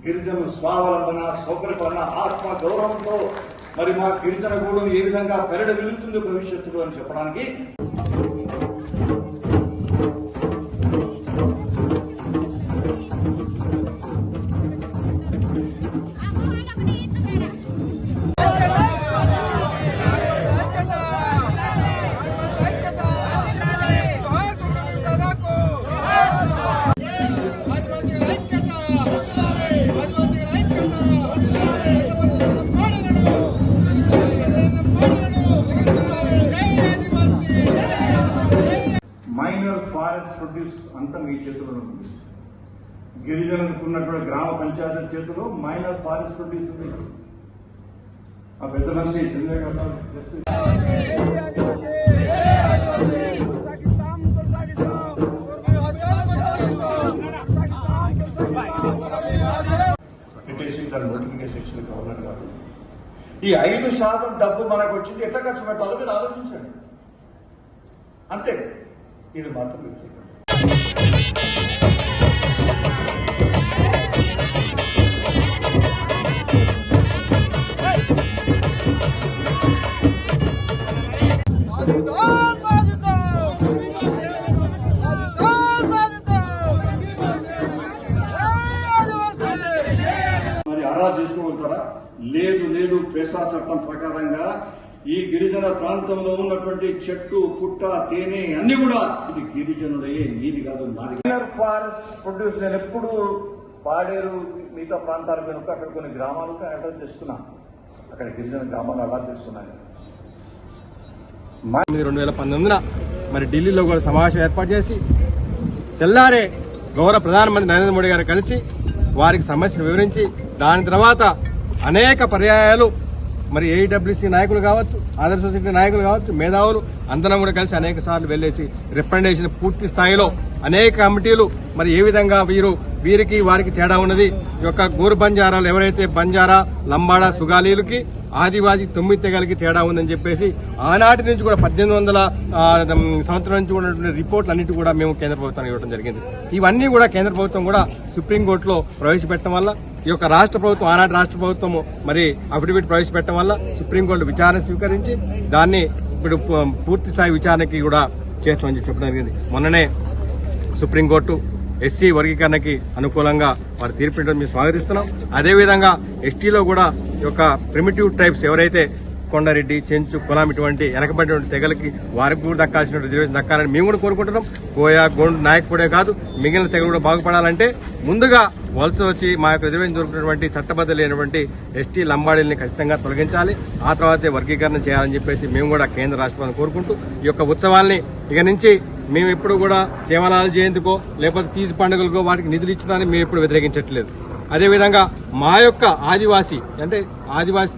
గిరిజనులు స్వావలంబన, సౌకర్యపరణ, ఆత్మ గౌరవంతో మరి మా గిరిజన గూడెం ఏ విధంగా పెరడు వెలుగుతుంది భవిష్యత్తులో అని చెప్పడానికి మైనర్ ఫారెస్ట్ ప్రొడ్యూస్ అంతా మీ చేతిలో ఉంది. గిరిజనులకు ఉన్నటువంటి గ్రామ పంచాయతీ చేతిలో మైనర్ ఫారెస్ట్ ప్రొడ్యూస్ ఉంది. ఆ పెద్ద మనిషి పెట్టేసి దాని నోటిఫికేషన్ ఇచ్చిన గవర్నర్ గారు ఈ 5% డబ్బు మనకు వచ్చింది ఎట్లా ఖర్చు పెట్టాలో మీరు ఆలోచించండి. అంతే, ఇది మాత్రం మీకు మరి అరా చేసుకోగలుగుతారా? లేదు లేదు. పేసా చట్టం ప్రకారంగా ఈ గిరిజన ప్రాంతంలో ఉన్నటువంటి చెట్టు, పుట్ట, తేనె అన్ని కూడా ఇది గిరిజనుడయ్యే, నీది కాదు, నాది. ఫారెస్ట్ ప్రొడ్యూస్ నేను ఎప్పుడు పాడేరు మిగతా ప్రాంతాల మీద అక్కడ కొన్ని గ్రామాలకు అడ్రస్ చేస్తున్నా. అక్కడ గిరిజన గ్రామాలు అడ్రస్ చేస్తున్నాను. 2019 మరి ఢిల్లీలో కూడా సమావేశం ఏర్పాటు చేసి తెల్లారే గౌరవ ప్రధానమంత్రి నరేంద్ర మోడీ గారు కలిసి వారికి సమస్యను వివరించి దాని తర్వాత అనేక పర్యాయాలు మరి ఏఈడబ్ల్యూసీ నాయకులు కావచ్చు, ఆదర్శ సొసైటీ నాయకులు కావచ్చు, మేధావులు అందరం కూడా కలిసి అనేక సార్లు వెళ్లేసి రిప్రజెంటేషన్ పూర్తి స్థాయిలో అనేక కమిటీలు మరి ఏ విధంగా వీరికి వారికి తేడా ఉన్నది, ఈ యొక్క గోరు బంజారాలు ఎవరైతే బంజారా, లంబాడా, సుగాలీలకి ఆదివాసీ 9 తెగలకి తేడా ఉందని చెప్పేసి ఆనాటి నుంచి కూడా 1800 సంవత్సరం నుంచి ఉన్నటువంటి రిపోర్ట్లు అన్నిటి కూడా మేము కేంద్ర ప్రభుత్వానికి ఇవ్వడం జరిగింది. ఇవన్నీ కూడా కేంద్ర ప్రభుత్వం కూడా సుప్రీంకోర్టులో ప్రవేశపెట్టడం వల్ల ఈ యొక్క రాష్ట్ర ప్రభుత్వం, ఆనాటి రాష్ట్ర ప్రభుత్వం మరి అఫిడవిట్ ప్రవేశపెట్టడం వల్ల సుప్రీంకోర్టు విచారణ స్వీకరించి దాన్ని ఇప్పుడు పూర్తి స్థాయి విచారణకి కూడా చేస్తామని చెప్పడం జరిగింది. మొన్ననే సుప్రీంకోర్టు ఎస్సీ వర్గీకరణకి అనుకూలంగా వారి తీర్పు మేము స్వాగతిస్తున్నాం. అదేవిధంగా ఎస్టీలో కూడా ఈ యొక్క ప్రిమిటివ్ ట్రైబ్స్ ఎవరైతే కొండారెడ్డి, చెంచు, కులం ఇటువంటి వెనకబడినటువంటి తెగలకి వారికి కూడా దక్కాల్సిన రిజర్వేషన్ దక్కాలని మేము కూడా కోరుకుంటున్నాం. కోయా, గోండ్, నాయక్ కూడా కాదు, మిగిలిన తెగలు కూడా బాగుపడాలంటే ముందుగా వలస వచ్చి మా యొక్క రిజర్వేషన్ దొరుకుతున్నటువంటి చట్టబద్ధ లేనటువంటి ఎస్టీ లంబాడీల్ని ఖచ్చితంగా తొలగించాలి, ఆ తర్వాతే వర్గీకరణ చేయాలని చెప్పేసి మేము కూడా కేంద్ర రాష్ట్రాలను కోరుకుంటూ ఈ యొక్క ఉత్సవాల్ని ఇక నుంచి మేము ఎప్పుడు కూడా సేవనాల జయంతికో లేకపోతే తీసి పండుగలకో వాటికి నిధులు ఇచ్చడానికి మేము ఎప్పుడు వ్యతిరేకించట్లేదు. అదేవిధంగా మా యొక్క ఆదివాసీ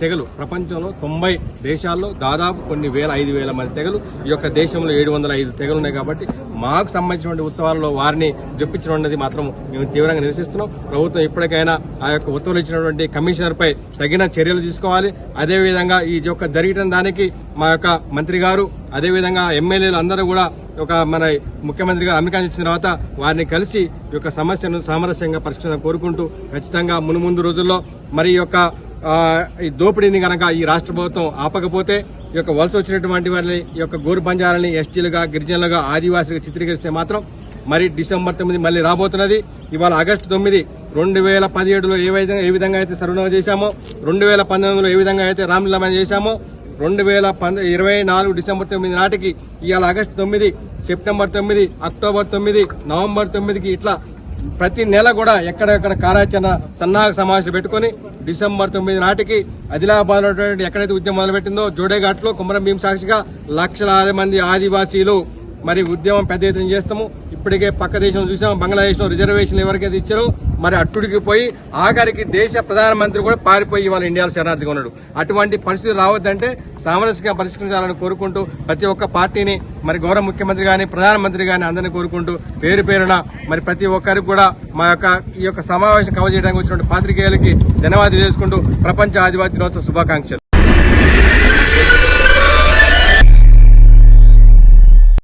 తెగలు ప్రపంచంలో 90 దేశాల్లో దాదాపు కొన్ని 5,000 మంది తెగలు, ఈ యొక్క దేశంలో 705 తెగలు ఉన్నాయి. కాబట్టి మాకు సంబంధించినటువంటి ఉత్సవాల్లో వారిని జొప్పించడం అన్నది మాత్రం మేము తీవ్రంగా నిరసిస్తున్నాం. ప్రభుత్వం ఇప్పటికైనా ఆ యొక్క ఉత్తర్వులు ఇచ్చినటువంటి కమిషనర్ పై తగిన చర్యలు తీసుకోవాలి. అదేవిధంగా ఈ యొక్క జరిగిన దానికి మా యొక్క మంత్రి గారు, అదేవిధంగా ఎమ్మెల్యేలు అందరూ కూడా మన ముఖ్యమంత్రి గారు అమెరికా ఇచ్చిన తర్వాత వారిని కలిసి ఈ యొక్క సమస్యను సామరస్యంగా పరిష్కరించాలని కోరుకుంటూ ఖచ్చితంగా మునుముందు రోజుల్లో మరి ఈ దోపిడీని కనుక ఈ రాష్ట్ర ప్రభుత్వం ఆపకపోతే ఈ యొక్క వలస వచ్చినటువంటి వారిని ఈ యొక్క గోరు బంజారాలని ఎస్టీలుగా, గిరిజనులుగా, ఆదివాసులుగా చిత్రీకరిస్తే మాత్రం మరి డిసెంబర్ 9 మళ్లీ రాబోతున్నది. ఇవాళ ఆగస్టు 9 2017లో ఏ విధంగా అయితే సర్వనామా చేశామో, 2019లో ఏ విధంగా అయితే రామలీలా చేశామో, 2024 డిసెంబర్ 9 నాటికి ఇవాళ ఆగస్టు 9, సెప్టెంబర్ 9, అక్టోబర్ 9, నవంబర్ 9కి ఇట్లా ప్రతి నెల కూడా ఎక్కడెక్కడ కార్యాచరణ సన్నాహక సమావేశాలు పెట్టుకుని డిసెంబర్ 9 నాటికి ఆదిలాబాద్ ఎక్కడైతే ఉద్యమం మొదలుపెట్టిందో జోడేఘాట్లో కుమరం భీం సాక్షిగా లక్షలాది మంది ఆదివాసీలు మరి ఉద్యమం పెద్ద ఎత్తున చేస్తాము. ఇప్పటికే పక్క దేశం చూసాం, బంగ్లాదేశ్లో రిజర్వేషన్లు ఎవరికైతే ఇచ్చారో మరి అట్టుడికి పోయి ఆఖరికి దేశ ప్రధానమంత్రి కూడా పారిపోయి వాళ్ళ ఇండియాలో శరణార్థిగా ఉన్నాడు. అటువంటి పరిస్థితి రావద్దంటే సామరస్యంగా పరిష్కరించాలని కోరుకుంటూ ప్రతి ఒక్క పార్టీని మరి గౌరవ ముఖ్యమంత్రి గాని, ప్రధానమంత్రి గాని అందరినీ కోరుకుంటూ పేరు పేరున మరి ప్రతి ఒక్కరికి కూడా మా యొక్క ఈ యొక్క సమావేశం కవర్ చేయడానికి వచ్చినటువంటి పాత్రికేయులకి ధన్యవాదాలు చేసుకుంటూ ప్రపంచ ఆదివాసీ దినోత్సవ శుభాకాంక్షలు.